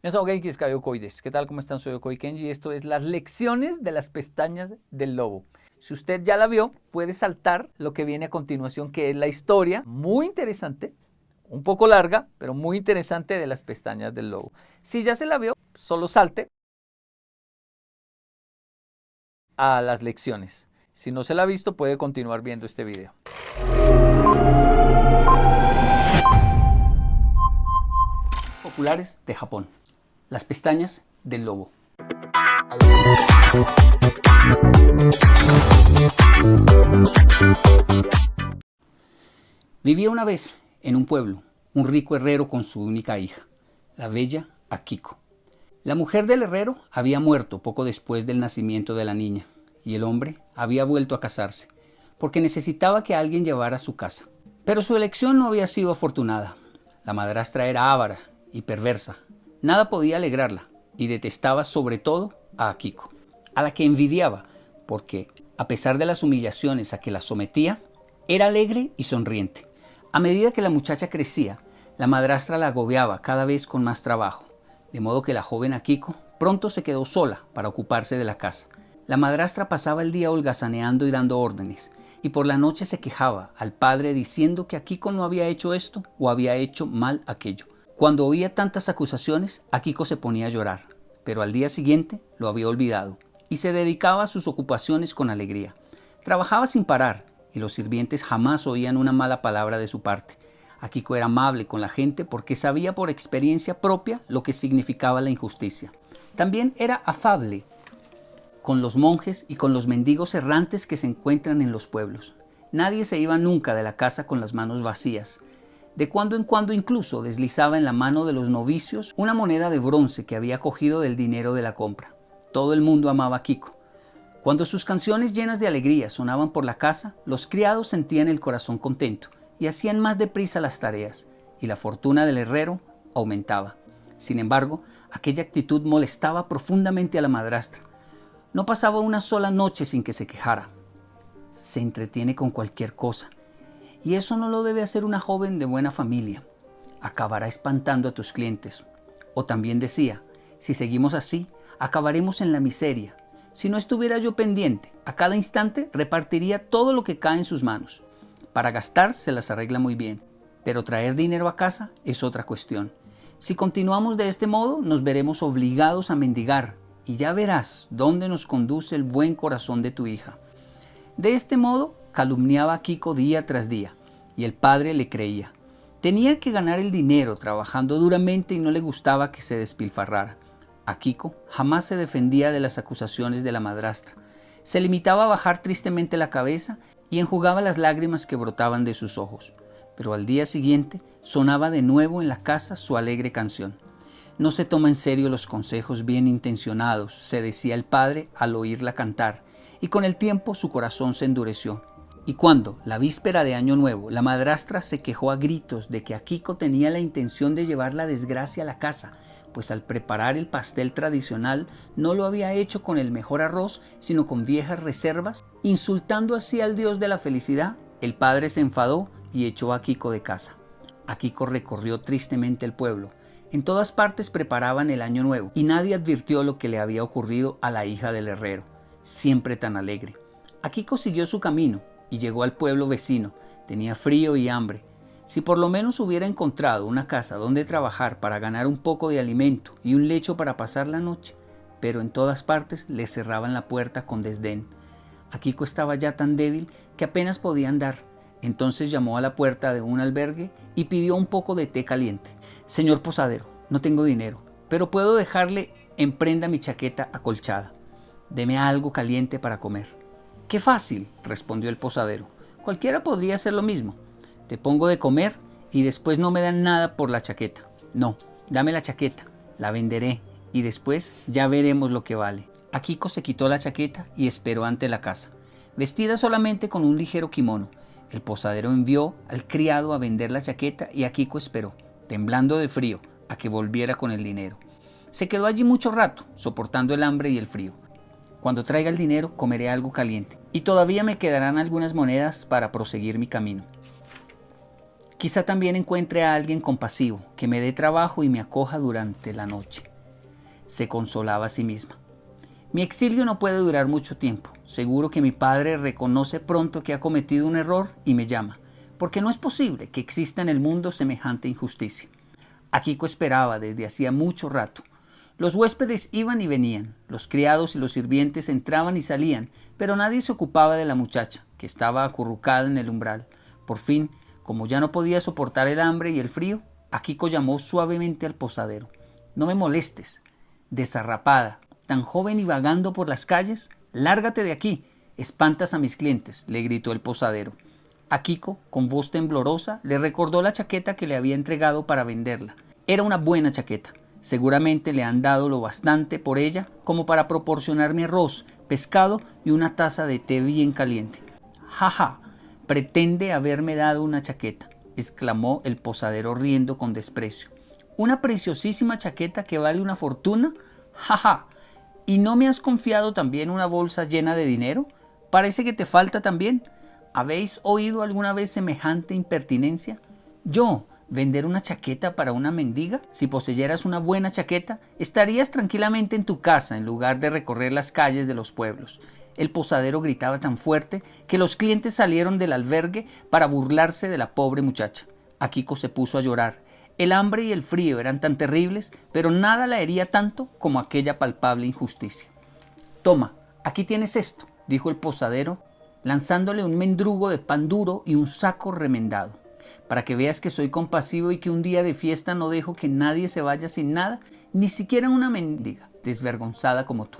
Minasan o genki desu ka? Yokoi desu. ¿Qué tal? ¿Cómo están? Soy Yokoi Kenji. Esto es las lecciones de las pestañas del lobo. Si usted ya la vio, puede saltar lo que viene a continuación, que es la historia muy interesante, un poco larga, pero muy interesante de las pestañas del lobo. Si ya se la vio, solo salte a las lecciones. Si no se la ha visto, puede continuar viendo este video. Populares de Japón. Las pestañas del lobo. Vivía una vez en un pueblo un rico herrero con su única hija, la bella Akiko. La mujer del herrero había muerto poco después del nacimiento de la niña y el hombre había vuelto a casarse porque necesitaba que alguien llevara a su casa. Pero su elección no había sido afortunada. La madrastra era avara y perversa. Nada podía alegrarla y detestaba sobre todo a Akiko, a la que envidiaba porque, a pesar de las humillaciones a que la sometía, era alegre y sonriente. A medida que la muchacha crecía, la madrastra la agobiaba cada vez con más trabajo, de modo que la joven Akiko pronto se quedó sola para ocuparse de la casa. La madrastra pasaba el día holgazaneando y dando órdenes, y por la noche se quejaba al padre diciendo que Akiko no había hecho esto o había hecho mal aquello. Cuando oía tantas acusaciones, Akiko se ponía a llorar, pero al día siguiente lo había olvidado y se dedicaba a sus ocupaciones con alegría. Trabajaba sin parar y los sirvientes jamás oían una mala palabra de su parte. Akiko era amable con la gente porque sabía por experiencia propia lo que significaba la injusticia. También era afable con los monjes y con los mendigos errantes que se encuentran en los pueblos. Nadie se iba nunca de la casa con las manos vacías. De cuando en cuando incluso deslizaba en la mano de los novicios una moneda de bronce que había cogido del dinero de la compra. Todo el mundo amaba a Akiko. Cuando sus canciones llenas de alegría sonaban por la casa, los criados sentían el corazón contento y hacían más deprisa las tareas, y la fortuna del herrero aumentaba. Sin embargo, aquella actitud molestaba profundamente a la madrastra. No pasaba una sola noche sin que se quejara. Se entretiene con cualquier cosa, y eso no lo debe hacer una joven de buena familia. Acabará espantando a tus clientes. O también decía, si seguimos así, acabaremos en la miseria. Si no estuviera yo pendiente, a cada instante repartiría todo lo que cae en sus manos. Para gastar se las arregla muy bien, pero traer dinero a casa es otra cuestión. Si continuamos de este modo, nos veremos obligados a mendigar, y ya verás dónde nos conduce el buen corazón de tu hija. De este modo, calumniaba a Akiko día tras día, y el padre le creía. Tenía que ganar el dinero trabajando duramente y no le gustaba que se despilfarrara. Akiko jamás se defendía de las acusaciones de la madrastra. Se limitaba a bajar tristemente la cabeza y enjugaba las lágrimas que brotaban de sus ojos. Pero al día siguiente sonaba de nuevo en la casa su alegre canción. No se toma en serio los consejos bien intencionados, se decía el padre al oírla cantar, y con el tiempo su corazón se endureció. Y cuando, la víspera de Año Nuevo, la madrastra se quejó a gritos de que Akiko tenía la intención de llevar la desgracia a la casa, pues al preparar el pastel tradicional no lo había hecho con el mejor arroz, sino con viejas reservas, insultando así al dios de la felicidad, el padre se enfadó y echó a Akiko de casa. Akiko recorrió tristemente el pueblo. En todas partes preparaban el Año Nuevo y nadie advirtió lo que le había ocurrido a la hija del herrero, siempre tan alegre. Akiko siguió su camino y llegó al pueblo vecino. Tenía frío y hambre. Si por lo menos hubiera encontrado una casa donde trabajar para ganar un poco de alimento y un lecho para pasar la noche, pero en todas partes le cerraban la puerta con desdén. Akiko estaba ya tan débil que apenas podía andar. Entonces llamó a la puerta de un albergue y pidió un poco de té caliente. Señor posadero, no tengo dinero, pero puedo dejarle en prenda mi chaqueta acolchada. Deme algo caliente para comer. ¡Qué fácil!, respondió el posadero. Cualquiera podría hacer lo mismo. Te pongo de comer y después no me dan nada por la chaqueta. No, dame la chaqueta, la venderé y después ya veremos lo que vale. Akiko se quitó la chaqueta y esperó ante la casa, vestida solamente con un ligero kimono. El posadero envió al criado a vender la chaqueta y Akiko esperó, temblando de frío, a que volviera con el dinero. Se quedó allí mucho rato, soportando el hambre y el frío. Cuando traiga el dinero comeré algo caliente y todavía me quedarán algunas monedas para proseguir mi camino. Quizá también encuentre a alguien compasivo que me dé trabajo y me acoja durante la noche. se consolaba a sí misma. Mi exilio no puede durar mucho tiempo. Seguro que mi padre reconoce pronto que ha cometido un error y me llama, porque no es posible que exista en el mundo semejante injusticia. Akiko esperaba desde hacía mucho rato. Los huéspedes iban y venían, los criados y los sirvientes entraban y salían, pero nadie se ocupaba de la muchacha, que estaba acurrucada en el umbral. Por fin, como ya no podía soportar el hambre y el frío, Akiko llamó suavemente al posadero. «No me molestes, desarrapada, tan joven y vagando por las calles, lárgate de aquí, espantas a mis clientes», le gritó el posadero. Akiko, con voz temblorosa, le recordó la chaqueta que le había entregado para venderla. Era una buena chaqueta. Seguramente le han dado lo bastante por ella como para proporcionarme arroz, pescado y una taza de té bien caliente. «Ja, ja, pretende haberme dado una chaqueta», exclamó el posadero riendo con desprecio. «¿Una preciosísima chaqueta que vale una fortuna? Ja, ja. ¿Y no me has confiado también una bolsa llena de dinero? Parece que te falta también. ¿Habéis oído alguna vez semejante impertinencia? ¿Yo vender una chaqueta para una mendiga? Si poseyeras una buena chaqueta, estarías tranquilamente en tu casa en lugar de recorrer las calles de los pueblos». El posadero gritaba tan fuerte que los clientes salieron del albergue para burlarse de la pobre muchacha. Akiko se puso a llorar. El hambre y el frío eran tan terribles, pero nada la hería tanto como aquella palpable injusticia. «Toma, aquí tienes esto», dijo el posadero, lanzándole un mendrugo de pan duro y un saco remendado. «Para que veas que soy compasivo y que un día de fiesta no dejo que nadie se vaya sin nada, ni siquiera una mendiga desvergonzada como tú.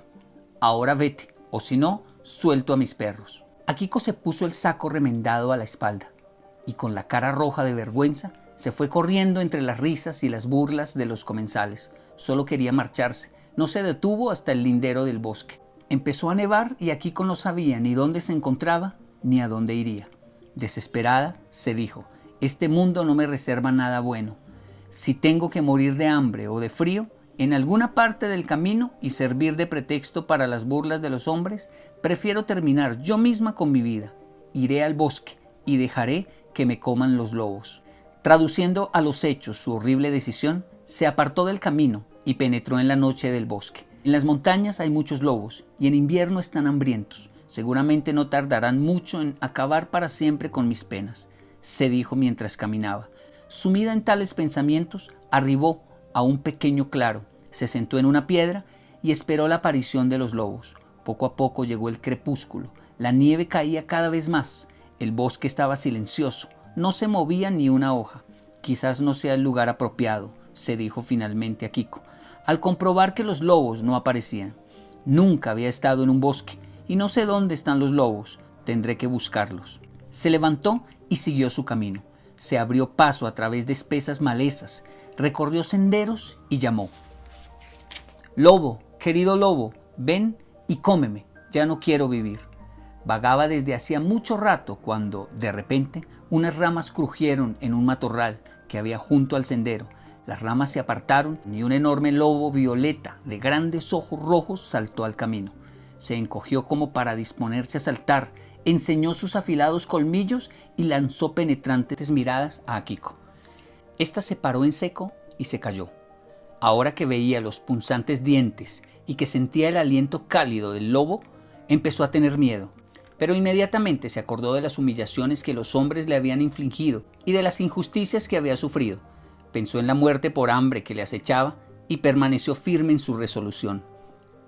Ahora vete, o si no, suelto a mis perros». Akiko se puso el saco remendado a la espalda y con la cara roja de vergüenza se fue corriendo entre las risas y las burlas de los comensales. Solo quería marcharse. No se detuvo hasta el lindero del bosque. Empezó a nevar y Akiko no sabía ni dónde se encontraba ni a dónde iría. Desesperada, se dijo: «Este mundo no me reserva nada bueno. Si tengo que morir de hambre o de frío en alguna parte del camino y servir de pretexto para las burlas de los hombres, prefiero terminar yo misma con mi vida. Iré al bosque y dejaré que me coman los lobos». Traduciendo a los hechos su horrible decisión, se apartó del camino y penetró en la noche del bosque. En las montañas hay muchos lobos y en invierno están hambrientos. Seguramente no tardarán mucho en acabar para siempre con mis penas, se dijo mientras caminaba. Sumida en tales pensamientos, arribó a un pequeño claro, se sentó en una piedra y esperó la aparición de los lobos. Poco a poco llegó el crepúsculo, la nieve caía cada vez más, el bosque estaba silencioso, no se movía ni una hoja. «Quizás no sea el lugar apropiado», se dijo finalmente Akiko, al comprobar que los lobos no aparecían. «Nunca había estado en un bosque y no sé dónde están los lobos, tendré que buscarlos». Se levantó y siguió su camino. Se abrió paso a través de espesas malezas, recorrió senderos y llamó: «Lobo, querido lobo, ven y cómeme, ya no quiero vivir». Vagaba desde hacía mucho rato cuando, de repente, unas ramas crujieron en un matorral que había junto al sendero. Las ramas se apartaron y un enorme lobo violeta de grandes ojos rojos saltó al camino. Se encogió como para disponerse a saltar, enseñó sus afilados colmillos y lanzó penetrantes miradas a Akiko. Esta se paró en seco y se cayó. Ahora que veía los punzantes dientes y que sentía el aliento cálido del lobo, empezó a tener miedo. Pero inmediatamente se acordó de las humillaciones que los hombres le habían infligido y de las injusticias que había sufrido. Pensó en la muerte por hambre que le acechaba y permaneció firme en su resolución.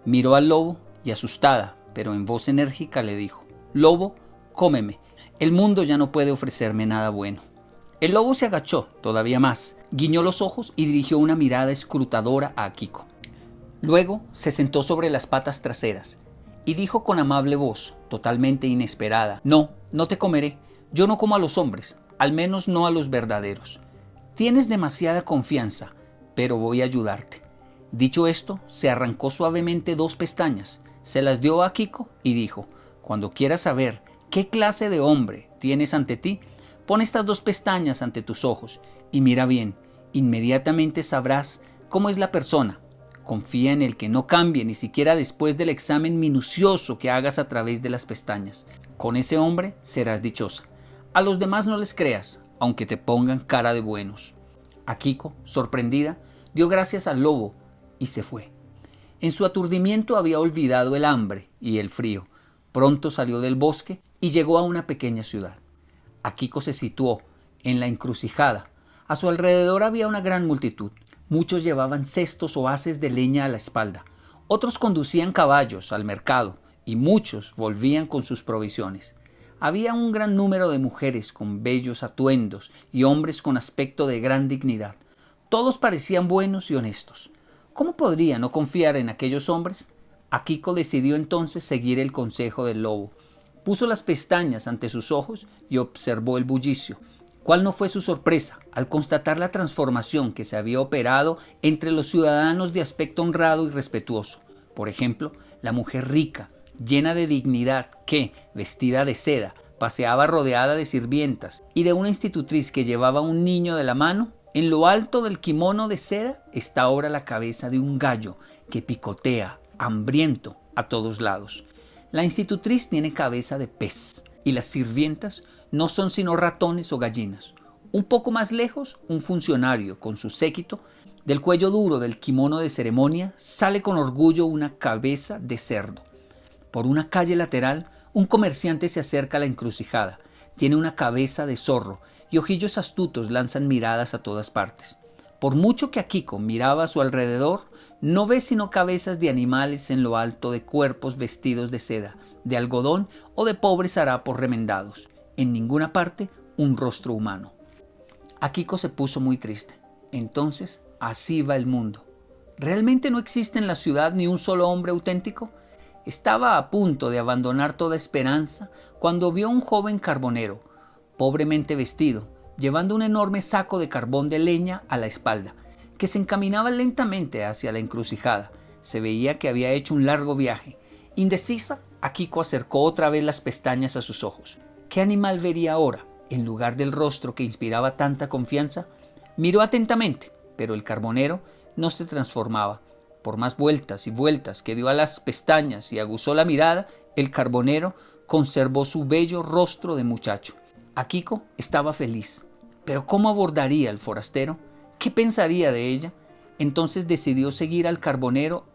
Miró al lobo y, asustada, pero en voz enérgica, le dijo: «Lobo, cómeme. El mundo ya no puede ofrecerme nada bueno». El lobo se agachó todavía más, guiñó los ojos y dirigió una mirada escrutadora a Akiko. Luego se sentó sobre las patas traseras y dijo con amable voz, totalmente inesperada: «No, no te comeré. Yo no como a los hombres, al menos no a los verdaderos. Tienes demasiada confianza, pero voy a ayudarte». Dicho esto, se arrancó suavemente 2 pestañas, se las dio a Akiko y dijo: «Cuando quieras saber qué clase de hombre tienes ante ti, pon estas 2 pestañas ante tus ojos y mira bien. Inmediatamente sabrás cómo es la persona. Confía en el que no cambie ni siquiera después del examen minucioso que hagas a través de las pestañas. Con ese hombre serás dichosa. A los demás no les creas, aunque te pongan cara de buenos». Akiko, sorprendida, dio gracias al lobo y se fue. En su aturdimiento había olvidado el hambre y el frío. Pronto salió del bosque y llegó a una pequeña ciudad. Akiko se situó en la encrucijada. A su alrededor había una gran multitud. Muchos llevaban cestos o haces de leña a la espalda. Otros conducían caballos al mercado y muchos volvían con sus provisiones. Había un gran número de mujeres con bellos atuendos y hombres con aspecto de gran dignidad. Todos parecían buenos y honestos. ¿Cómo podría no confiar en aquellos hombres? Akiko decidió entonces seguir el consejo del lobo. Puso las pestañas ante sus ojos y observó el bullicio. ¿Cuál no fue su sorpresa al constatar la transformación que se había operado entre los ciudadanos de aspecto honrado y respetuoso? Por ejemplo, la mujer rica, llena de dignidad, que, vestida de seda, paseaba rodeada de sirvientas, y de una institutriz que llevaba un niño de la mano. En lo alto del kimono de seda está ahora la cabeza de un gallo que picotea, hambriento, a todos lados. La institutriz tiene cabeza de pez y las sirvientas no son sino ratones o gallinas. Un poco más lejos, un funcionario con su séquito, del cuello duro del kimono de ceremonia, sale con orgullo una cabeza de cerdo. Por una calle lateral, un comerciante se acerca a la encrucijada. Tiene una cabeza de zorro y ojillos astutos lanzan miradas a todas partes. Por mucho que Akiko miraba a su alrededor, no ve sino cabezas de animales en lo alto de cuerpos vestidos de seda, de algodón o de pobres harapos remendados. En ninguna parte un rostro humano. Akiko se puso muy triste. Entonces, así va el mundo. ¿Realmente no existe en la ciudad ni un solo hombre auténtico? Estaba a punto de abandonar toda esperanza cuando vio a un joven carbonero, pobremente vestido, llevando un enorme saco de carbón de leña a la espalda, que se encaminaba lentamente hacia la encrucijada. Se veía que había hecho un largo viaje. Indecisa, Akiko acercó otra vez las pestañas a sus ojos. ¿Qué animal vería ahora, en lugar del rostro que inspiraba tanta confianza? Miró atentamente, pero el carbonero no se transformaba. Por más vueltas y vueltas que dio a las pestañas y aguzó la mirada, el carbonero conservó su bello rostro de muchacho. Akiko estaba feliz, pero ¿cómo abordaría al forastero? ¿Qué pensaría de ella? Entonces decidió seguir al carbonero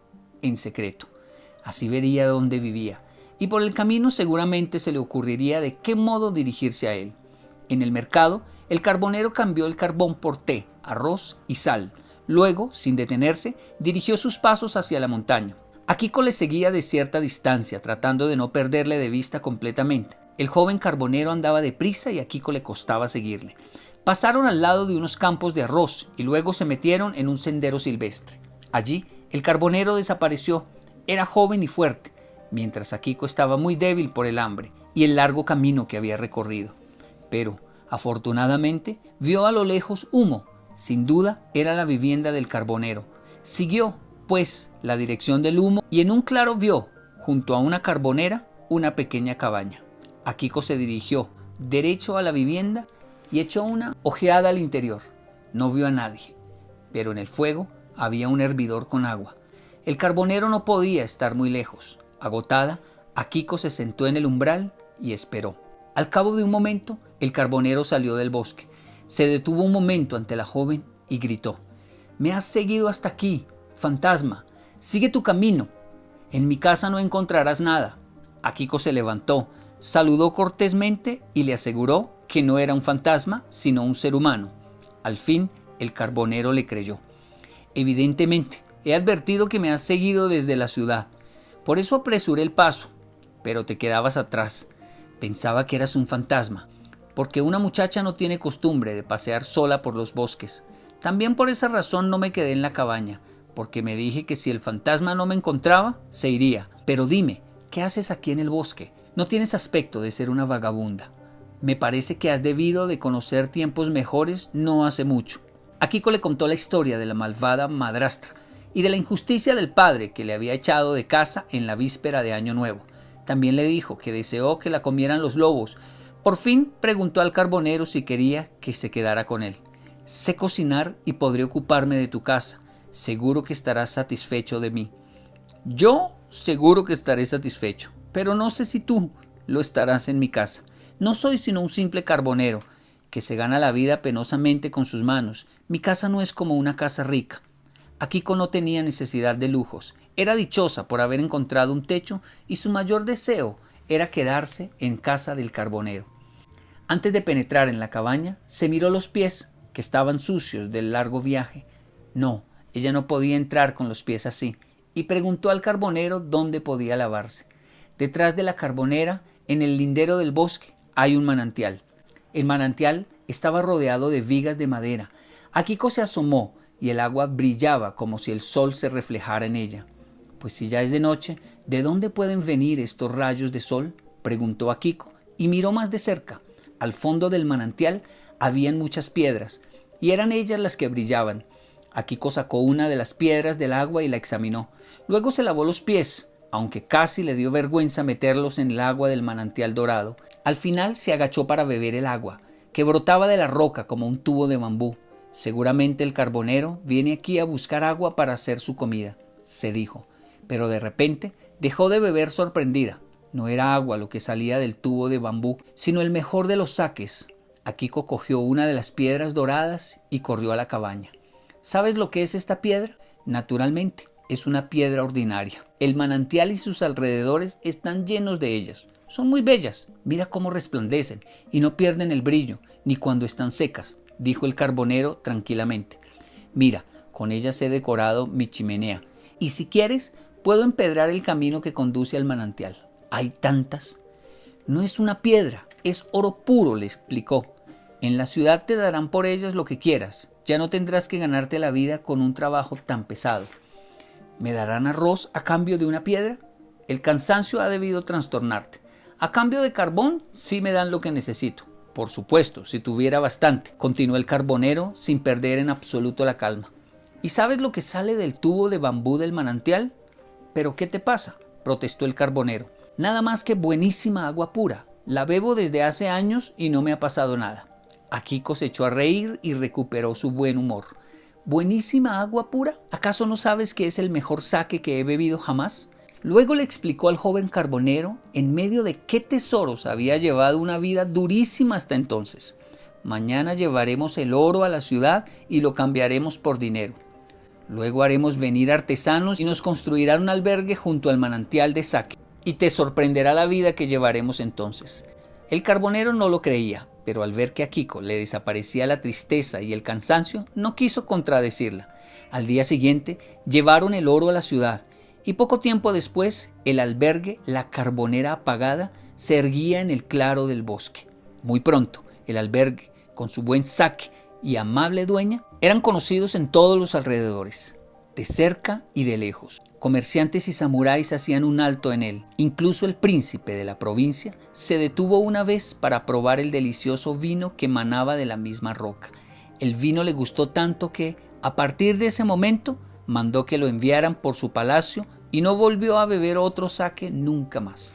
en secreto. Así vería dónde vivía, y por el camino seguramente se le ocurriría de qué modo dirigirse a él. En el mercado, el carbonero cambió el carbón por té, arroz y sal. Luego, sin detenerse, dirigió sus pasos hacia la montaña. Akiko le seguía de cierta distancia, tratando de no perderle de vista completamente. El joven carbonero andaba deprisa y a Akiko le costaba seguirle. Pasaron al lado de unos campos de arroz y luego se metieron en un sendero silvestre. Allí, el carbonero desapareció. Era joven y fuerte, mientras Akiko estaba muy débil por el hambre y el largo camino que había recorrido. Pero, afortunadamente, vio a lo lejos humo. Sin duda, era la vivienda del carbonero. Siguió, pues, la dirección del humo y en un claro vio, junto a una carbonera, una pequeña cabaña. Akiko se dirigió derecho a la vivienda y echó una ojeada al interior. No vio a nadie, pero en el fuego había un hervidor con agua. El carbonero no podía estar muy lejos. Agotada, Akiko se sentó en el umbral y esperó. Al cabo de un momento, el carbonero salió del bosque. Se detuvo un momento ante la joven y gritó: «Me has seguido hasta aquí, fantasma. Sigue tu camino. En mi casa no encontrarás nada». Akiko se levantó, saludó cortésmente y le aseguró que no era un fantasma, sino un ser humano. Al fin, el carbonero le creyó. «Evidentemente, he advertido que me has seguido desde la ciudad. Por eso apresuré el paso, pero te quedabas atrás. Pensaba que eras un fantasma, porque una muchacha no tiene costumbre de pasear sola por los bosques. También por esa razón no me quedé en la cabaña, porque me dije que si el fantasma no me encontraba, se iría. Pero dime, ¿qué haces aquí en el bosque? No tienes aspecto de ser una vagabunda. Me parece que has debido de conocer tiempos mejores no hace mucho». Akiko le contó la historia de la malvada madrastra y de la injusticia del padre que le había echado de casa en la víspera de Año Nuevo. También le dijo que deseó que la comieran los lobos. Por fin preguntó al carbonero si quería que se quedara con él. «Sé cocinar y podré ocuparme de tu casa. Seguro que estarás satisfecho de mí». «Yo seguro que estaré satisfecho, pero no sé si tú lo estarás en mi casa. No soy sino un simple carbonero que se gana la vida penosamente con sus manos. Mi casa no es como una casa rica». Akiko no tenía necesidad de lujos. Era dichosa por haber encontrado un techo y su mayor deseo era quedarse en casa del carbonero. Antes de penetrar en la cabaña, se miró los pies, que estaban sucios del largo viaje. No, ella no podía entrar con los pies así, y preguntó al carbonero dónde podía lavarse. Detrás de la carbonera, en el lindero del bosque, hay un manantial. El manantial estaba rodeado de vigas de madera. Akiko se asomó y el agua brillaba como si el sol se reflejara en ella. Pues si ya es de noche, ¿de dónde pueden venir estos rayos de sol?, preguntó Akiko, y miró más de cerca. Al fondo del manantial habían muchas piedras, y eran ellas las que brillaban. Akiko sacó una de las piedras del agua y la examinó. Luego se lavó los pies, aunque casi le dio vergüenza meterlos en el agua del manantial dorado. Al final se agachó para beber el agua, que brotaba de la roca como un tubo de bambú. Seguramente el carbonero viene aquí a buscar agua para hacer su comida, se dijo, pero de repente dejó de beber sorprendida. No era agua lo que salía del tubo de bambú, sino el mejor de los saques. Akiko cogió una de las piedras doradas y corrió a la cabaña. ¿Sabes lo que es esta piedra? Naturalmente, es una piedra ordinaria. El manantial y sus alrededores están llenos de ellas. Son muy bellas, mira cómo resplandecen y no pierden el brillo, ni cuando están secas, dijo el carbonero tranquilamente. Mira, con ellas he decorado mi chimenea, y si quieres, puedo empedrar el camino que conduce al manantial. Hay tantas. No es una piedra, es oro puro, le explicó. En la ciudad te darán por ellas lo que quieras. Ya no tendrás que ganarte la vida con un trabajo tan pesado. ¿Me darán arroz a cambio de una piedra? El cansancio ha debido trastornarte. A cambio de carbón, sí me dan lo que necesito. Por supuesto, si tuviera bastante, continuó el carbonero sin perder en absoluto la calma. ¿Y sabes lo que sale del tubo de bambú del manantial? ¿Pero qué te pasa?, protestó el carbonero. Nada más que buenísima agua pura. La bebo desde hace años y no me ha pasado nada. Akiko se echó a reír y recuperó su buen humor. ¿Buenísima agua pura? ¿Acaso no sabes que es el mejor sake que he bebido jamás? Luego le explicó al joven carbonero en medio de qué tesoros había llevado una vida durísima hasta entonces. Mañana llevaremos el oro a la ciudad y lo cambiaremos por dinero. Luego haremos venir artesanos y nos construirán un albergue junto al manantial de sake. Y te sorprenderá la vida que llevaremos entonces. El carbonero no lo creía, pero al ver que a Akiko le desaparecía la tristeza y el cansancio, no quiso contradecirla. Al día siguiente llevaron el oro a la ciudad, y poco tiempo después el albergue La Carbonera Apagada se erguía en el claro del bosque. Muy pronto el albergue, con su buen sake y amable dueña, eran conocidos en todos los alrededores, de cerca y de lejos. Comerciantes y samuráis hacían un alto en él. Incluso el príncipe de la provincia se detuvo una vez para probar el delicioso vino que manaba de la misma roca. El vino le gustó tanto que, a partir de ese momento, mandó que lo enviaran por su palacio y no volvió a beber otro sake nunca más.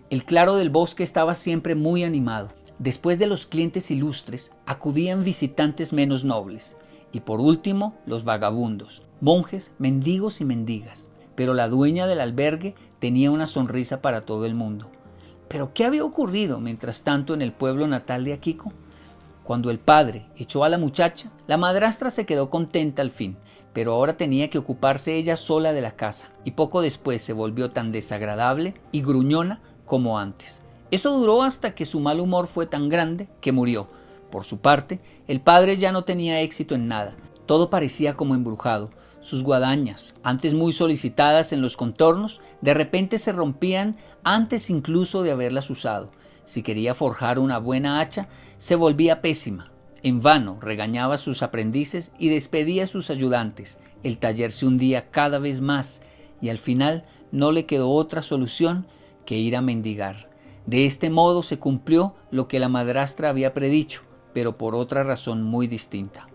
El claro del bosque estaba siempre muy animado. Después de los clientes ilustres, acudían visitantes menos nobles. Y por último, los vagabundos, monjes, mendigos y mendigas. Pero la dueña del albergue tenía una sonrisa para todo el mundo. ¿Pero qué había ocurrido mientras tanto en el pueblo natal de Akiko? Cuando el padre echó a la muchacha, la madrastra se quedó contenta al fin, pero ahora tenía que ocuparse ella sola de la casa, y poco después se volvió tan desagradable y gruñona como antes. Eso duró hasta que su mal humor fue tan grande que murió. Por su parte, el padre ya no tenía éxito en nada. Todo parecía como embrujado. Sus guadañas, antes muy solicitadas en los contornos, de repente se rompían antes incluso de haberlas usado. Si quería forjar una buena hacha, se volvía pésima. En vano regañaba a sus aprendices y despedía a sus ayudantes. El taller se hundía cada vez más y al final no le quedó otra solución que ir a mendigar. De este modo se cumplió lo que la madrastra había predicho, pero por otra razón muy distinta.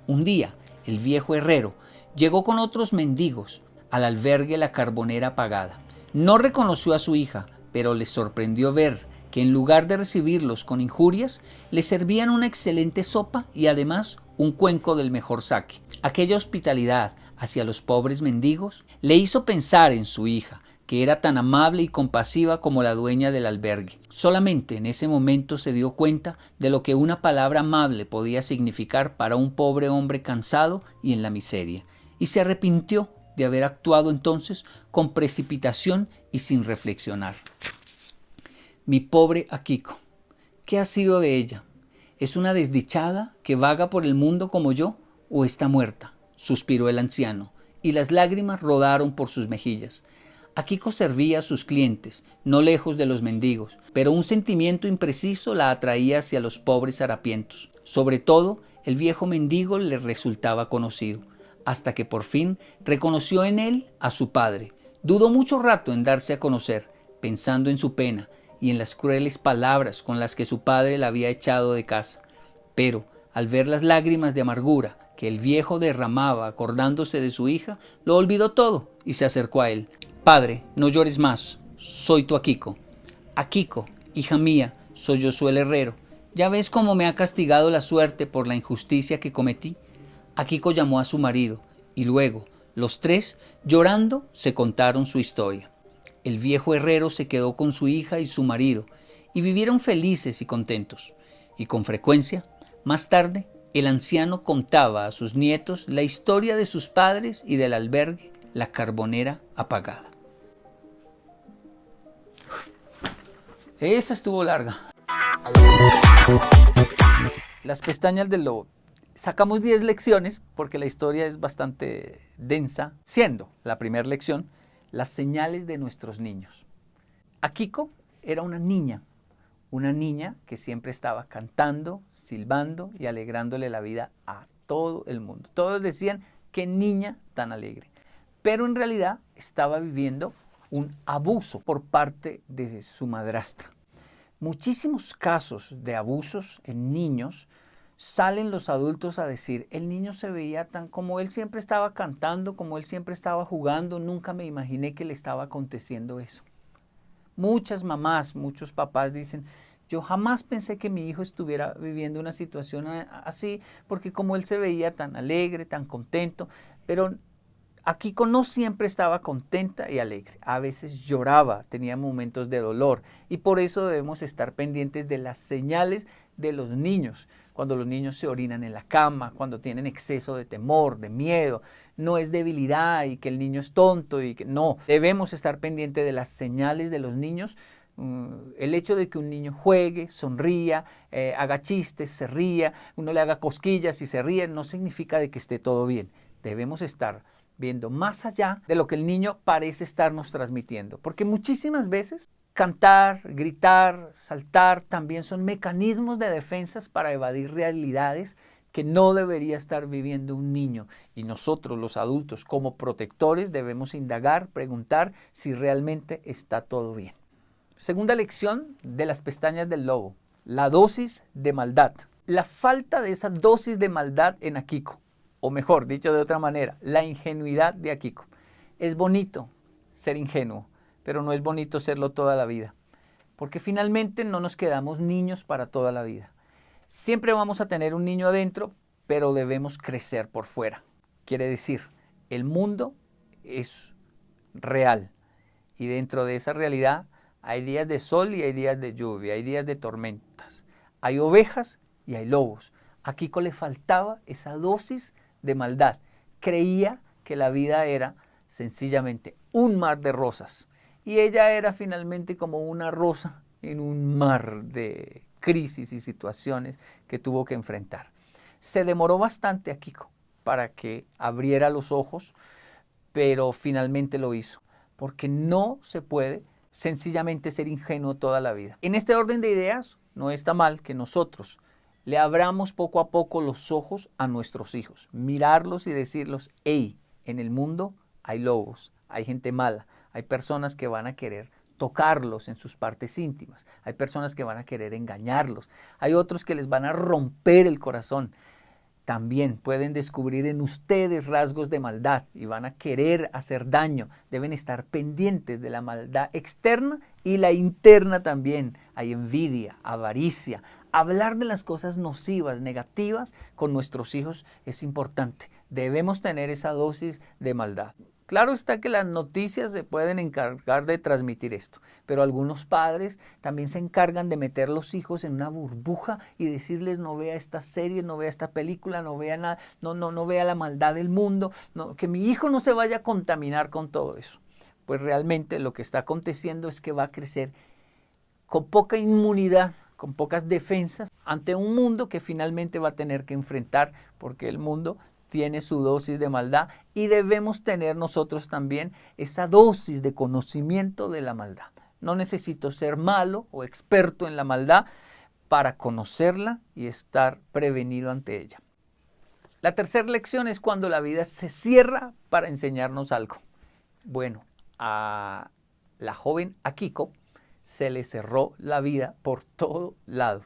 Un día, el viejo herrero llegó con otros mendigos al albergue La Carbonera Apagada. No reconoció a su hija, pero le sorprendió ver que en lugar de recibirlos con injurias, le servían una excelente sopa y además un cuenco del mejor sake. Aquella hospitalidad hacia los pobres mendigos le hizo pensar en su hija, que era tan amable y compasiva como la dueña del albergue. Solamente en ese momento se dio cuenta de lo que una palabra amable podía significar para un pobre hombre cansado y en la miseria, y se arrepintió de haber actuado entonces con precipitación y sin reflexionar. Mi pobre Akiko, ¿qué ha sido de ella? ¿Es una desdichada que vaga por el mundo como yo o está muerta?, suspiró el anciano, y las lágrimas rodaron por sus mejillas. Akiko servía a sus clientes, no lejos de los mendigos, pero un sentimiento impreciso la atraía hacia los pobres harapientos. Sobre todo, el viejo mendigo le resultaba conocido, hasta que por fin reconoció en él a su padre. Dudó mucho rato en darse a conocer, pensando en su pena y en las crueles palabras con las que su padre la había echado de casa. Pero, al ver las lágrimas de amargura que el viejo derramaba acordándose de su hija, lo olvidó todo y se acercó a él. «Padre, no llores más, soy tu Akiko». «Akiko, hija mía, soy Josué el herrero. ¿Ya ves cómo me ha castigado la suerte por la injusticia que cometí?». Akiko llamó a su marido y luego, los tres, llorando, se contaron su historia. El viejo herrero se quedó con su hija y su marido y vivieron felices y contentos. Y con frecuencia, más tarde, el anciano contaba a sus nietos la historia de sus padres y del albergue La Carbonera Apagada. Esa estuvo larga. Las pestañas del lobo. Sacamos 10 lecciones porque la historia es bastante densa, siendo la primera lección las señales de nuestros niños. Akiko era una niña que siempre estaba cantando, silbando y alegrándole la vida a todo el mundo. Todos decían, qué niña tan alegre. Pero en realidad estaba viviendo un abuso por parte de su madrastra. Muchísimos casos de abusos en niños salen los adultos a decir, el niño se veía tan como él siempre estaba cantando, como él siempre estaba jugando, nunca me imaginé que le estaba aconteciendo eso. Muchas mamás, muchos papás dicen, yo jamás pensé que mi hijo estuviera viviendo una situación así, porque como él se veía tan alegre, tan contento, pero Akiko no siempre estaba contenta y alegre, a veces lloraba, tenía momentos de dolor y por eso debemos estar pendientes de las señales de los niños. Cuando los niños se orinan en la cama, cuando tienen exceso de temor, de miedo, no es debilidad y que el niño es tonto y que no, debemos estar pendientes de las señales de los niños. El hecho de que un niño juegue, sonría, haga chistes, se ría, uno le haga cosquillas y se ríe, no significa de que esté todo bien. Debemos estar viendo más allá de lo que el niño parece estarnos transmitiendo, porque muchísimas veces cantar, gritar, saltar también son mecanismos de defensas para evadir realidades que no debería estar viviendo un niño. Y nosotros, los adultos, como protectores, debemos indagar, preguntar si realmente está todo bien. Segunda lección de las pestañas del lobo, la dosis de maldad. La falta de esa dosis de maldad en Akiko, o mejor, dicho de otra manera, la ingenuidad de Akiko. Es bonito ser ingenuo, pero no es bonito serlo toda la vida, porque finalmente no nos quedamos niños para toda la vida. Siempre vamos a tener un niño adentro, pero debemos crecer por fuera. Quiere decir, el mundo es real y dentro de esa realidad hay días de sol y hay días de lluvia, hay días de tormentas, hay ovejas y hay lobos. A Akiko le faltaba esa dosis de maldad. Creía que la vida era sencillamente un mar de rosas y ella era finalmente como una rosa en un mar de crisis y situaciones que tuvo que enfrentar. Se demoró bastante Akiko para que abriera los ojos, pero finalmente lo hizo, porque no se puede sencillamente ser ingenuo toda la vida. En este orden de ideas, no está mal que nosotros le abramos poco a poco los ojos a nuestros hijos, mirarlos y decirles, hey, en el mundo hay lobos, hay gente mala, hay personas que van a querer tocarlos en sus partes íntimas, hay personas que van a querer engañarlos, hay otros que les van a romper el corazón. También pueden descubrir en ustedes rasgos de maldad y van a querer hacer daño. Deben estar pendientes de la maldad externa y la interna también. Hay envidia, avaricia. Hablar de las cosas nocivas, negativas con nuestros hijos es importante. Debemos tener esa dosis de maldad. Claro está que las noticias se pueden encargar de transmitir esto, pero algunos padres también se encargan de meter a los hijos en una burbuja y decirles no vea esta serie, no vea esta película, no vea nada, no vea la maldad del mundo, que mi hijo no se vaya a contaminar con todo eso. Pues realmente lo que está aconteciendo es que va a crecer con poca inmunidad, con pocas defensas, ante un mundo que finalmente va a tener que enfrentar, porque el mundo tiene su dosis de maldad y debemos tener nosotros también esa dosis de conocimiento de la maldad. No necesito ser malo o experto en la maldad para conocerla y estar prevenido ante ella. La tercera lección es cuando la vida se cierra para enseñarnos algo. Bueno, a la joven Akiko se le cerró la vida por todo lado,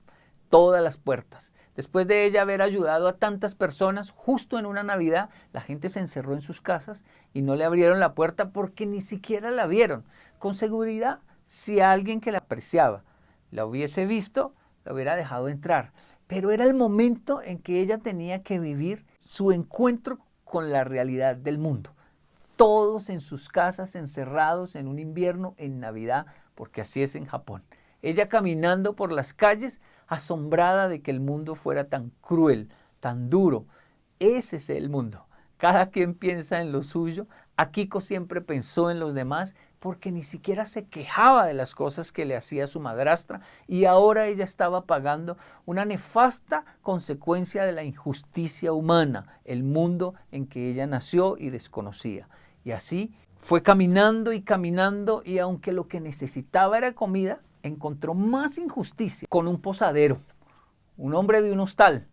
todas las puertas. Después de ella haber ayudado a tantas personas, justo en una Navidad, la gente se encerró en sus casas y no le abrieron la puerta porque ni siquiera la vieron. Con seguridad, si alguien que la apreciaba la hubiese visto, la hubiera dejado entrar. Pero era el momento en que ella tenía que vivir su encuentro con la realidad del mundo. Todos en sus casas, encerrados en un invierno, en Navidad, porque así es en Japón. Ella caminando por las calles, asombrada de que el mundo fuera tan cruel, tan duro. Ese es el mundo. Cada quien piensa en lo suyo. Akiko siempre pensó en los demás porque ni siquiera se quejaba de las cosas que le hacía su madrastra y ahora ella estaba pagando una nefasta consecuencia de la injusticia humana, el mundo en que ella nació y desconocía. Y así fue caminando y aunque lo que necesitaba era comida, encontró más injusticia con un posadero, un hombre de un hostal,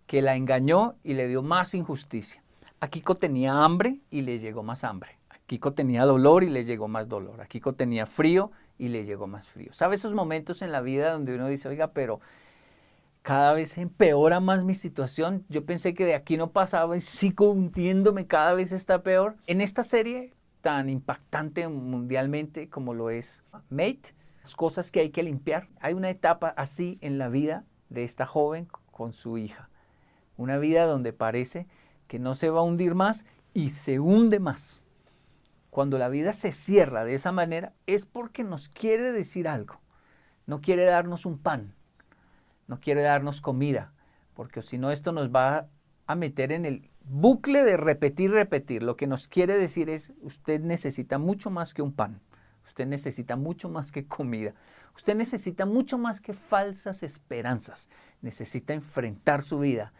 que la engañó y le dio más injusticia. Akiko tenía hambre y le llegó más hambre. Akiko tenía dolor y le llegó más dolor. Akiko tenía frío y le llegó más frío. ¿Sabe esos momentos en la vida donde uno dice, oiga, pero cada vez empeora más mi situación? Yo pensé que de aquí no pasaba y sigo hundiéndome, cada vez está peor. En esta serie tan impactante mundialmente como lo es Mate, las cosas que hay que limpiar. Hay una etapa así en la vida de esta joven con su hija. Una vida donde parece que no se va a hundir más y se hunde más. Cuando la vida se cierra de esa manera es porque nos quiere decir algo. No quiere darnos un pan, no quiere darnos comida, porque si no esto nos va a meter en el bucle de repetir. Lo que nos quiere decir es, usted necesita mucho más que un pan. Usted necesita mucho más que comida. Usted necesita mucho más que falsas esperanzas. Necesita enfrentar su vida.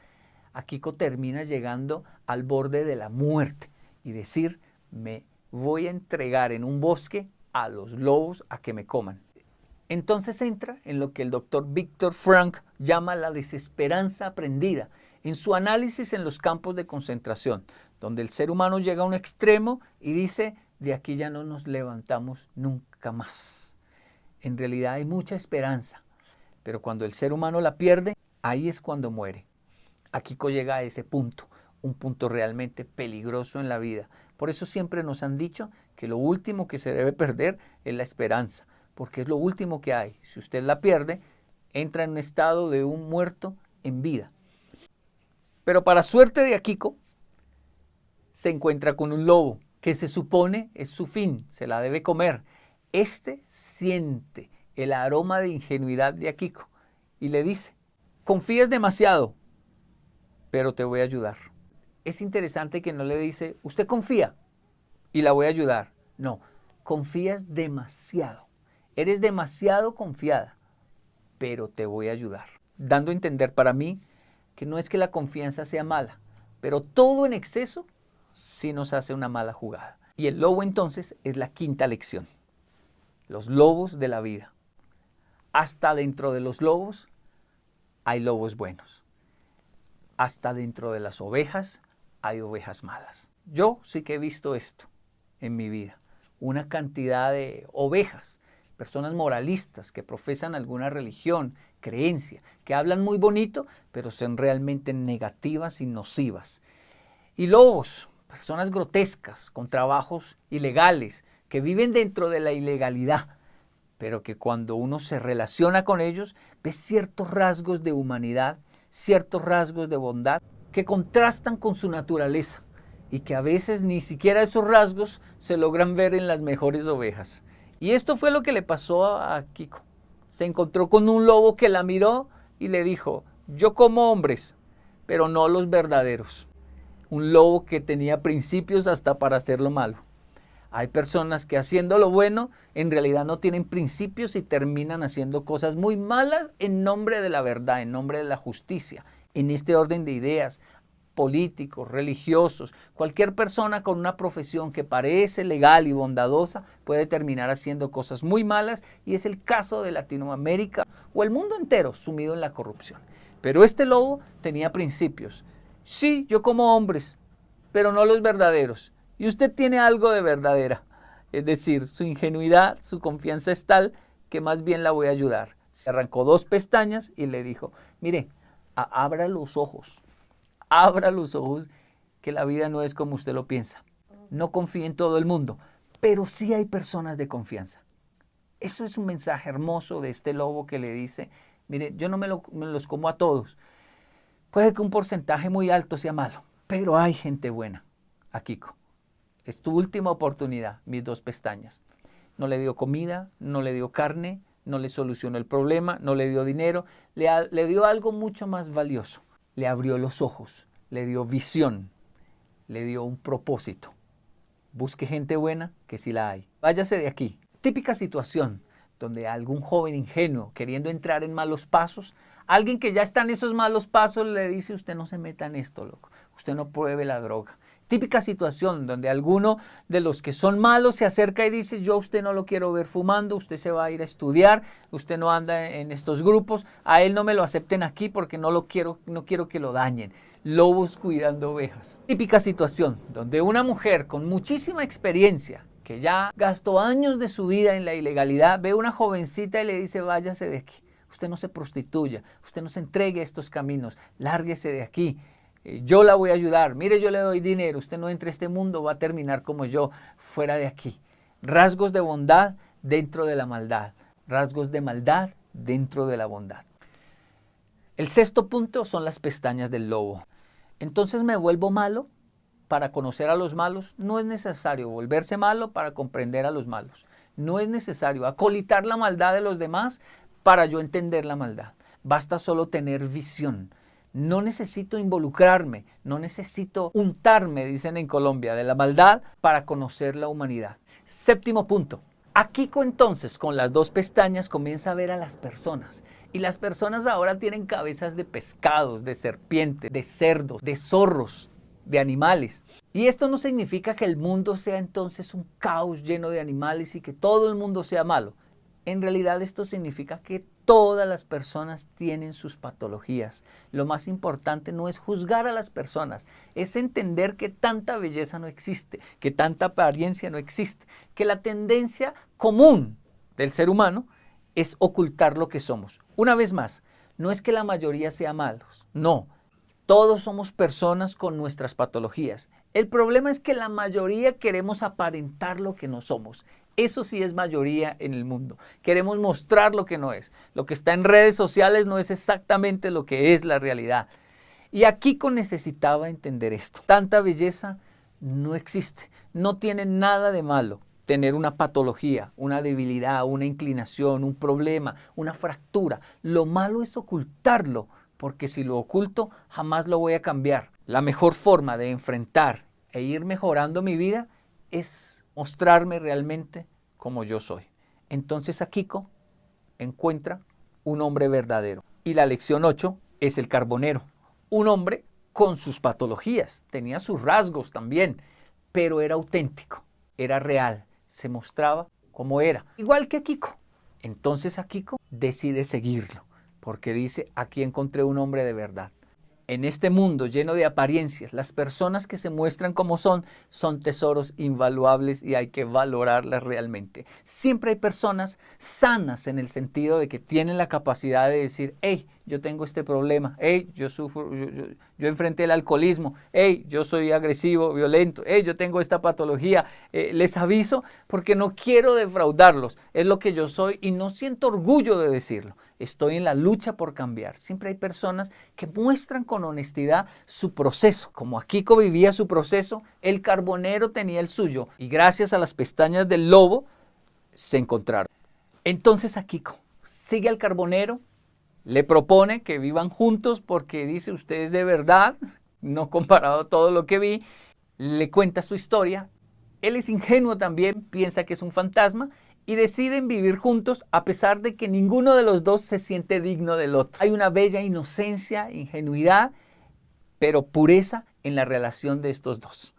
Akiko termina llegando al borde de la muerte y decir, me voy a entregar en un bosque a los lobos a que me coman. Entonces entra en lo que el doctor Viktor Frankl llama la desesperanza aprendida, en su análisis en los campos de concentración, donde el ser humano llega a un extremo y dice, de aquí ya no nos levantamos nunca más. En realidad hay mucha esperanza, pero cuando el ser humano la pierde, ahí es cuando muere. Akiko llega a ese punto, un punto realmente peligroso en la vida. Por eso siempre nos han dicho que lo último que se debe perder es la esperanza, porque es lo último que hay. Si usted la pierde, entra en un estado de un muerto en vida. Pero para suerte de Akiko, se encuentra con un lobo, que se supone es su fin, se la debe comer. Este siente el aroma de ingenuidad de Akiko y le dice, confías demasiado, pero te voy a ayudar. Es interesante que no le dice, usted confía y la voy a ayudar. No, confías demasiado. Eres demasiado confiada, pero te voy a ayudar. Dando a entender para mí que no es que la confianza sea mala, pero todo en exceso sí nos hace una mala jugada. Y el lobo entonces es la quinta lección. Los lobos de la vida. Hasta dentro de los lobos hay lobos buenos. Hasta dentro de las ovejas hay ovejas malas. Yo sí que he visto esto en mi vida. Una cantidad de ovejas, personas moralistas que profesan alguna religión, creencia, que hablan muy bonito, pero son realmente negativas y nocivas. Y lobos, personas grotescas, con trabajos ilegales, que viven dentro de la ilegalidad, pero que cuando uno se relaciona con ellos, ve ciertos rasgos de humanidad, ciertos rasgos de bondad, que contrastan con su naturaleza y que a veces ni siquiera esos rasgos se logran ver en las mejores ovejas. Y esto fue lo que le pasó a Kiko. Se encontró con un lobo que la miró y le dijo: yo como hombres, pero no los verdaderos. Un lobo que tenía principios hasta para hacer lo malo. Hay personas que haciendo lo bueno en realidad no tienen principios y terminan haciendo cosas muy malas en nombre de la verdad, en nombre de la justicia. En este orden de ideas, políticos, religiosos, cualquier persona con una profesión que parece legal y bondadosa puede terminar haciendo cosas muy malas, y es el caso de Latinoamérica o el mundo entero sumido en la corrupción. Pero este lobo tenía principios. Sí, yo como hombres, pero no los verdaderos. Y usted tiene algo de verdadera. Es decir, su ingenuidad, su confianza es tal que más bien la voy a ayudar. Se arrancó 2 pestañas y le dijo: mire, abra los ojos, que la vida no es como usted lo piensa. No confíe en todo el mundo, pero sí hay personas de confianza. Eso es un mensaje hermoso de este lobo que le dice: mire, yo no me los como a todos. Puede que un porcentaje muy alto sea malo, pero hay gente buena. A Kiko. Es tu última oportunidad, mis 2 pestañas. No le dio comida, no le dio carne, no le solucionó el problema, no le dio dinero, le dio algo mucho más valioso. Le abrió los ojos, le dio visión, le dio un propósito. Busque gente buena, que sí la hay. Váyase de aquí. Típica situación donde algún joven ingenuo queriendo entrar en malos pasos, alguien que ya está en esos malos pasos le dice: usted no se meta en esto, loco. Usted no pruebe la droga. Típica situación donde alguno de los que son malos se acerca y dice: yo a usted no lo quiero ver fumando, usted se va a ir a estudiar, usted no anda en estos grupos, a él no me lo acepten aquí porque no quiero que lo dañen. Lobos cuidando ovejas. Típica situación donde una mujer con muchísima experiencia, que ya gastó años de su vida en la ilegalidad, ve a una jovencita y le dice: váyase de aquí, usted no se prostituya, usted no se entregue a estos caminos, lárguese de aquí. Yo la voy a ayudar, mire, yo le doy dinero, usted no entre a este mundo, va a terminar como yo, fuera de aquí. Rasgos de bondad dentro de la maldad, rasgos de maldad dentro de la bondad. El 6º punto son las pestañas del lobo. Entonces, ¿me vuelvo malo para conocer a los malos? No es necesario volverse malo para comprender a los malos. No es necesario acolitar la maldad de los demás para yo entender la maldad. Basta solo tener visión. No necesito involucrarme, no necesito untarme, dicen en Colombia, de la maldad para conocer la humanidad. 7º punto. A Kiko entonces, con las 2 pestañas, comienza a ver a las personas. Y las personas ahora tienen cabezas de pescados, de serpientes, de cerdos, de zorros, de animales. Y esto no significa que el mundo sea entonces un caos lleno de animales y que todo el mundo sea malo. En realidad esto significa que todas las personas tienen sus patologías. Lo más importante no es juzgar a las personas, es entender que tanta belleza no existe, que tanta apariencia no existe, que la tendencia común del ser humano es ocultar lo que somos. Una vez más, no es que la mayoría sea malos, no. Todos somos personas con nuestras patologías. El problema es que la mayoría queremos aparentar lo que no somos. Eso sí es mayoría en el mundo. Queremos mostrar lo que no es. Lo que está en redes sociales no es exactamente lo que es la realidad. Y a Kiko necesitaba entender esto. Tanta belleza no existe. No tiene nada de malo tener una patología, una debilidad, una inclinación, un problema, una fractura. Lo malo es ocultarlo, porque si lo oculto jamás lo voy a cambiar. La mejor forma de enfrentar e ir mejorando mi vida es mostrarme realmente como yo soy. Entonces a Kiko encuentra un hombre verdadero. Y la lección 8 es el carbonero. Un hombre con sus patologías, tenía sus rasgos también, pero era auténtico, era real, se mostraba como era. Igual que Kiko. Entonces a Kiko decide seguirlo, porque dice: aquí encontré un hombre de verdad. En este mundo lleno de apariencias, las personas que se muestran como son tesoros invaluables y hay que valorarlas realmente. Siempre hay personas sanas en el sentido de que tienen la capacidad de decir: hey, yo tengo este problema, hey, yo sufro, yo enfrenté el alcoholismo, hey, yo soy agresivo, violento, hey, yo tengo esta patología, les aviso porque no quiero defraudarlos, es lo que yo soy y no siento orgullo de decirlo. Estoy en la lucha por cambiar. Siempre hay personas que muestran con honestidad su proceso. Como Akiko vivía su proceso, el carbonero tenía el suyo. Y gracias a las pestañas del lobo, se encontraron. Entonces Akiko sigue al carbonero, le propone que vivan juntos porque dice, ustedes de verdad, no comparado a todo lo que vi, le cuenta su historia. Él es ingenuo también, piensa que es un fantasma, y deciden vivir juntos a pesar de que ninguno de los dos se siente digno del otro. Hay una bella inocencia, ingenuidad, pero pureza en la relación de estos dos.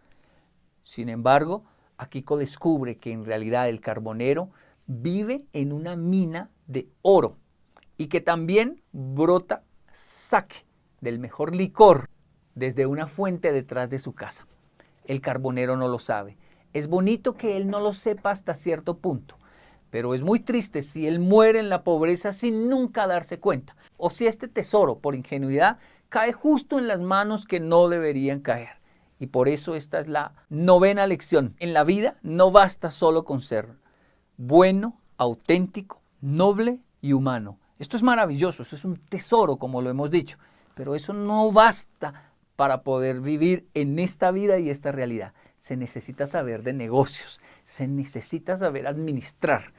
Sin embargo, Akiko descubre que en realidad el carbonero vive en una mina de oro y que también brota sake, del mejor licor, desde una fuente detrás de su casa. El carbonero no lo sabe. Es bonito que él no lo sepa hasta cierto punto. Pero es muy triste si él muere en la pobreza sin nunca darse cuenta. O si este tesoro, por ingenuidad, cae justo en las manos que no deberían caer. Y por eso esta es la 9ª lección. En la vida no basta solo con ser bueno, auténtico, noble y humano. Esto es maravilloso, eso es un tesoro, como lo hemos dicho. Pero eso no basta para poder vivir en esta vida y esta realidad. Se necesita saber de negocios, se necesita saber administrar.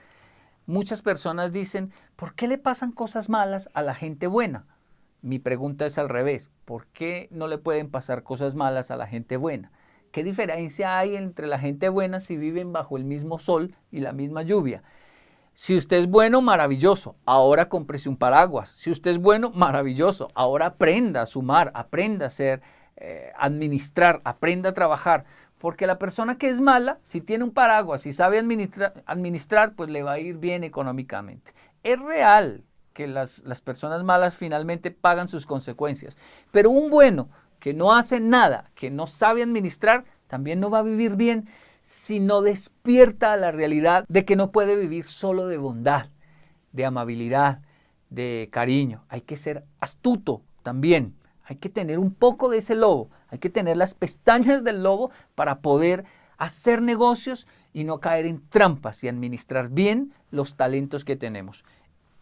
Muchas personas dicen, ¿por qué le pasan cosas malas a la gente buena? Mi pregunta es al revés, ¿por qué no le pueden pasar cosas malas a la gente buena? ¿Qué diferencia hay entre la gente buena si viven bajo el mismo sol y la misma lluvia? Si usted es bueno, maravilloso, ahora cómprese un paraguas. Si usted es bueno, maravilloso, ahora aprenda a sumar, aprenda a administrar, aprenda a trabajar. Porque la persona que es mala, si tiene un paraguas, si sabe administrar, pues le va a ir bien económicamente. Es real que las personas malas finalmente pagan sus consecuencias. Pero un bueno que no hace nada, que no sabe administrar, también no va a vivir bien si no despierta a la realidad de que no puede vivir solo de bondad, de amabilidad, de cariño. Hay que ser astuto también. Hay que tener un poco de ese lobo, hay que tener las pestañas del lobo para poder hacer negocios y no caer en trampas y administrar bien los talentos que tenemos.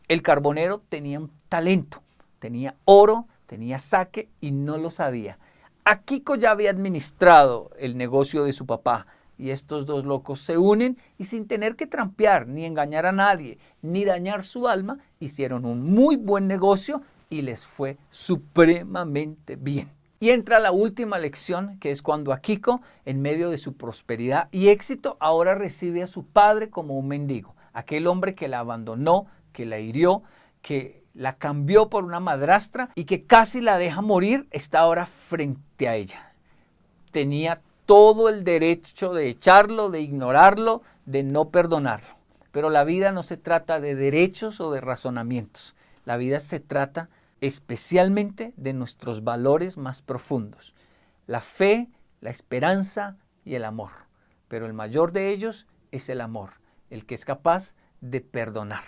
El carbonero tenía un talento, tenía oro, tenía sake y no lo sabía. Akiko ya había administrado el negocio de su papá y estos dos locos se unen y sin tener que trampear ni engañar a nadie ni dañar su alma, hicieron un muy buen negocio y les fue supremamente bien. Y entra la última lección, que es cuando Akiko, en medio de su prosperidad y éxito, ahora recibe a su padre como un mendigo. Aquel hombre que la abandonó, que la hirió, que la cambió por una madrastra y que casi la deja morir, está ahora frente a ella. Tenía todo el derecho de echarlo, de ignorarlo, de no perdonarlo. Pero la vida no se trata de derechos o de razonamientos. La vida se trata especialmente de nuestros valores más profundos, la fe, la esperanza y el amor. Pero el mayor de ellos es el amor, el que es capaz de perdonar.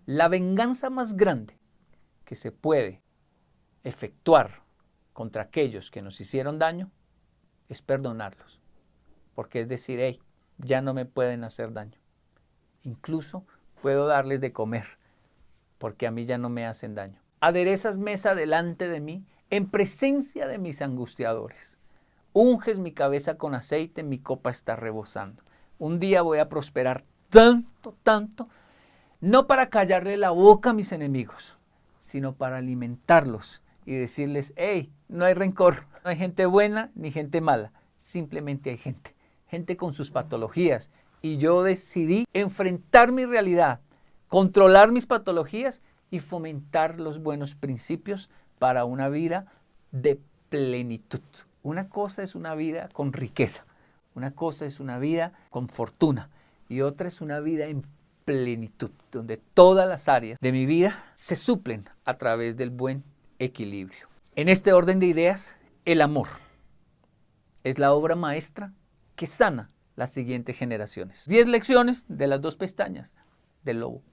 La venganza más grande que se puede efectuar contra aquellos que nos hicieron daño es perdonarlos, porque es decir, hey, ya no me pueden hacer daño. Incluso puedo darles de comer, porque a mí ya no me hacen daño. Aderezas mesa delante de mí, en presencia de mis angustiadores. Unges mi cabeza con aceite, mi copa está rebosando. Un día voy a prosperar tanto, no para callarle la boca a mis enemigos, sino para alimentarlos y decirles, hey, no hay rencor, no hay gente buena ni gente mala, simplemente hay gente con sus patologías. Y yo decidí enfrentar mi realidad, controlar mis patologías y fomentar los buenos principios para una vida de plenitud. Una cosa es una vida con riqueza, una cosa es una vida con fortuna y otra es una vida en plenitud, donde todas las áreas de mi vida se suplen a través del buen equilibrio. En este orden de ideas, el amor es la obra maestra que sana las siguientes generaciones. 10 lecciones de las 2 pestañas del lobo.